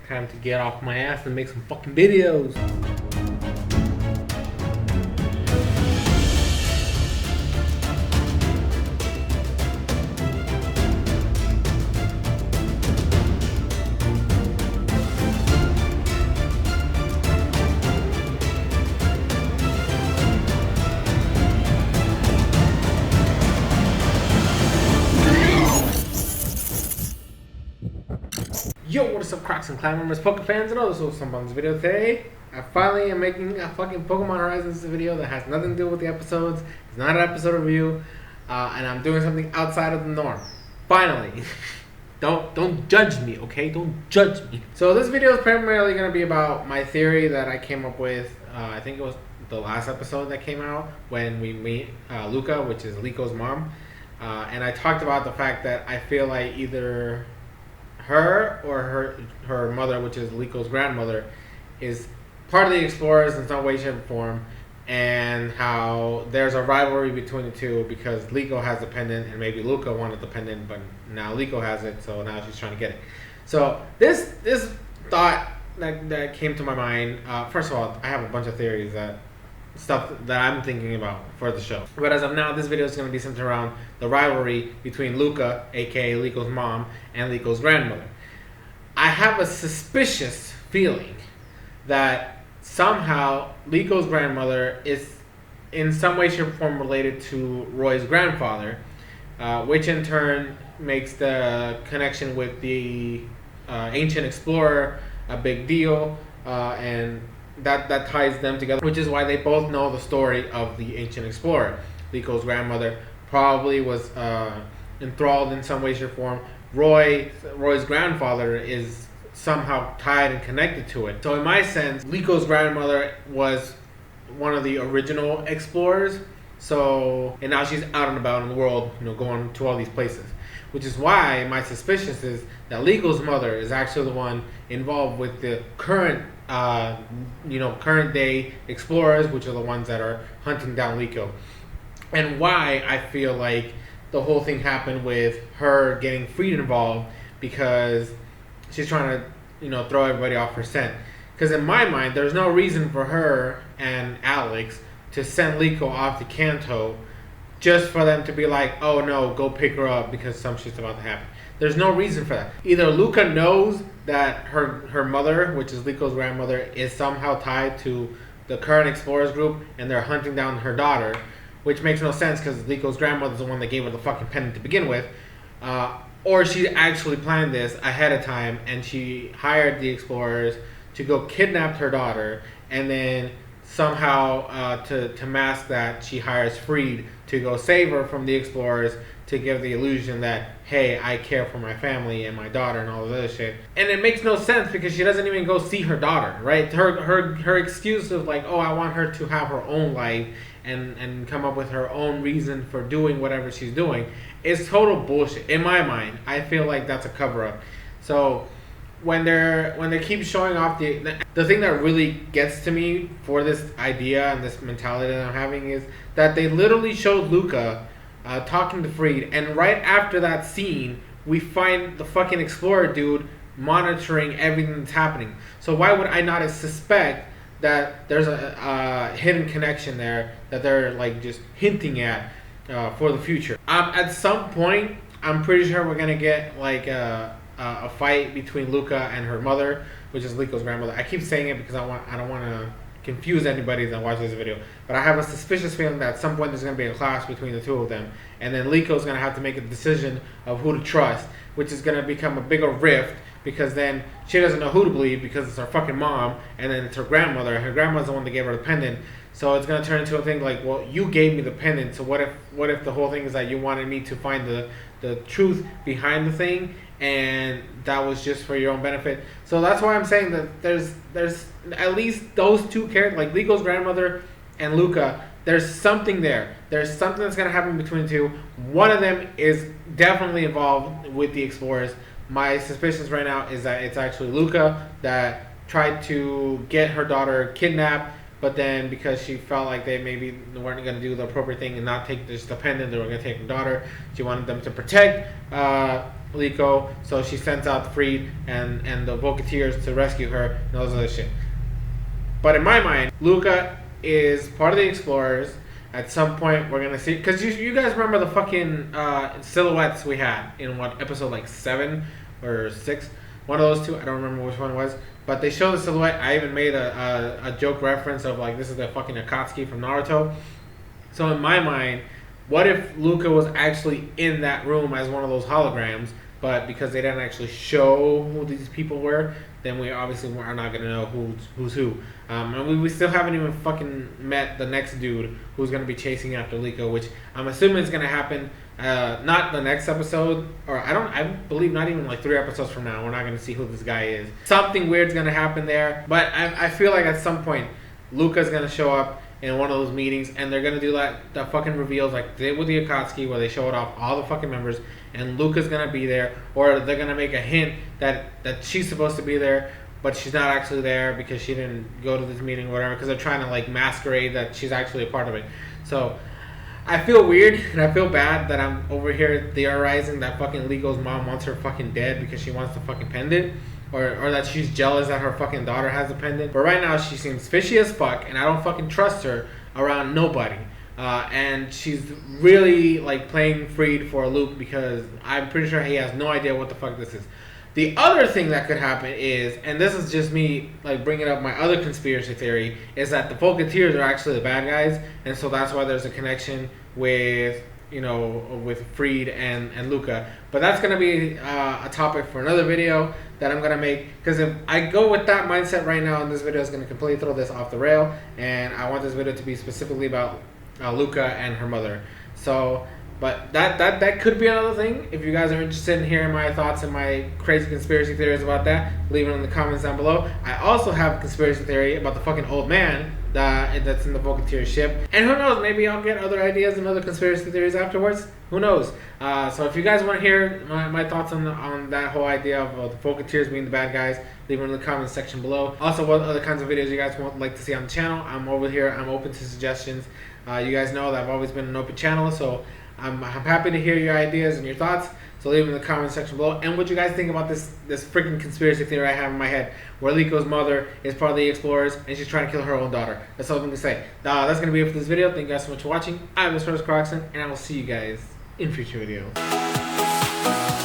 Time to get off my ass and make some fucking videos. Yo, what is up, Crocs and clan members, Poke fans, and others who are on this video today. I finally am making a fucking Pokemon Horizons video that has nothing to do with the episodes. It's not an episode review, and I'm doing something outside of the norm. Finally. Don't judge me, okay? Don't judge me. So this video is primarily going to be about my theory that I came up with. I think it was the last episode that came out when we meet Lucca, which is Liko's mom. And I talked about the fact that I feel like either her or her mother, which is Liko's grandmother, is part of the Explorers in some way, shape, or form, and how there's a rivalry between the two because Liko has the pendant and maybe Lucca wanted the pendant, but now Liko has it, so now she's trying to get it. So this thought that came to my mind. First of all, I have a bunch of theories stuff that I'm thinking about for the show. But as of now, this video is going to be centered around the rivalry between Lucca, aka Liko's mom, and Liko's grandmother. I have a suspicious feeling that somehow Liko's grandmother is in some way, shape, or form related to Roy's grandfather, which in turn makes the connection with the ancient explorer a big deal, and that ties them together, which is why they both know the story of the ancient explorer. Liko's grandmother probably was enthralled in some way, shape, or form. Roy's grandfather is somehow tied and connected to it. So in my sense, Liko's grandmother was one of the original explorers. And now she's out and about in the world, going to all these places. Which is why my suspicion is that Liko's mother is actually the one involved with the current day explorers, which are the ones that are hunting down Liko. And why I feel like the whole thing happened with her getting Freed involved, because she's trying to, throw everybody off her scent. Because in my mind, there's no reason for her and Alex to send Liko off to Kanto just for them to be like, oh no, go pick her up because some shit's about to happen. There's no reason for that. Either Lucca knows that her mother, which is Liko's grandmother, is somehow tied to the current explorers group and they're hunting down her daughter, which makes no sense because Liko's grandmother's the one that gave her the fucking pendant to begin with. Or she actually planned this ahead of time and she hired the explorers to go kidnap her daughter, and then somehow to mask that, she hires Freed to go save her from the explorers, to give the illusion that, hey, I care for my family and my daughter and all of this shit. And it makes no sense because she doesn't even go see her daughter, right? Her excuse of like, oh, I want her to have her own life and come up with her own reason for doing whatever she's doing is total bullshit. In my mind, I feel like that's a cover-up. So when they keep showing off the thing that really gets to me for this idea and this mentality that I'm having is that they literally showed Lucca talking to Freed, and right after that scene we find the fucking explorer dude monitoring everything that's happening. So why would I not suspect that there's a hidden connection there that they're like just hinting at for the future? At some point I'm pretty sure we're gonna get like a fight between Lucca and her mother, which is Liko's grandmother. I keep saying it because I don't want to confuse anybody that watches this video, but I have a suspicious feeling that at some point there's going to be a clash between the two of them, and then Liko's going to have to make a decision of who to trust, which is going to become a bigger rift, because then she doesn't know who to believe because it's her fucking mom, and then it's her grandmother, and her grandmother's the one that gave her the pendant. So it's going to turn into a thing like, well, you gave me the pendant, so what if the whole thing is that you wanted me to find the truth behind the thing, and that was just for your own benefit? So that's why I'm saying that there's at least those two characters, like Liko's grandmother and Lucca, there's something there. There's something that's going to happen between the two. One of them is definitely involved with the explorers. My suspicions right now is that it's actually Lucca that tried to get her daughter kidnapped, but then because she felt like they maybe weren't going to do the appropriate thing and not take this pendant, they were going to take her daughter. She wanted them to protect Liko, so she sends out Freed and the Volunteers to rescue her and all this other shit. But in my mind, Lucca is part of the Explorers. At some point, we're gonna see, because you guys remember the fucking silhouettes we had in what episode, like 7 or 6, one of those two. I don't remember which one it was, but they show the silhouette. I even made a joke reference of like, this is the fucking Akatsuki from Naruto. So in my mind, what if Lucca was actually in that room as one of those holograms, but because they didn't actually show who these people were, then we obviously are not going to know who's who. And we still haven't even fucking met the next dude who's going to be chasing after Liko, which I'm assuming is going to happen not the next episode, or I believe not even like 3 episodes from now. We're not going to see who this guy is. Something weird's going to happen there, but I feel like at some point Lucca's going to show up in one of those meetings, and they're gonna do the fucking reveals like they did with the Akatsuki, where they showed off all the fucking members, and Lucca's gonna be there, or they're gonna make a hint that she's supposed to be there, but she's not actually there because she didn't go to this meeting or whatever, because they're trying to like masquerade that she's actually a part of it. So I feel weird and I feel bad that I'm over here theorizing that fucking Liko's mom wants her fucking dead because she wants the fucking pendant. Or that she's jealous that her fucking daughter has a pendant. But right now she seems fishy as fuck, and I don't fucking trust her around nobody. And she's really like playing Freed for a loop, because I'm pretty sure he has no idea what the fuck this is. The other thing that could happen is, and this is just me like bringing up my other conspiracy theory, is that the Volunteers are actually the bad guys, and so that's why there's a connection with, you know, with Freed and Lucca. But that's going to be a topic for another video that I'm going to make, because if I go with that mindset right now, and this video is going to completely throw this off the rail, and I want this video to be specifically about Lucca and her mother. So, but that could be another thing. If you guys are interested in hearing my thoughts and my crazy conspiracy theories about that, leave it in the comments down below. I also have a conspiracy theory about the fucking old man that's in the Volunteer ship. And who knows, maybe I'll get other ideas and other conspiracy theories afterwards. Who knows? So if you guys want to hear my thoughts on that whole idea of the Volunteers being the bad guys, leave it in the comments section below. Also, what other kinds of videos you guys would like to see on the channel, I'm over here. I'm open to suggestions. You guys know that I've always been an open channel, so I'm happy to hear your ideas and your thoughts. So leave it in the comment section below. And what you guys think about this freaking conspiracy theory I have in my head, where Liko's mother is part of the Explorers and she's trying to kill her own daughter. That's all I'm going to say. That's going to be it for this video. Thank you guys so much for watching. I'm SoresanCrockxen, and I will see you guys in future videos.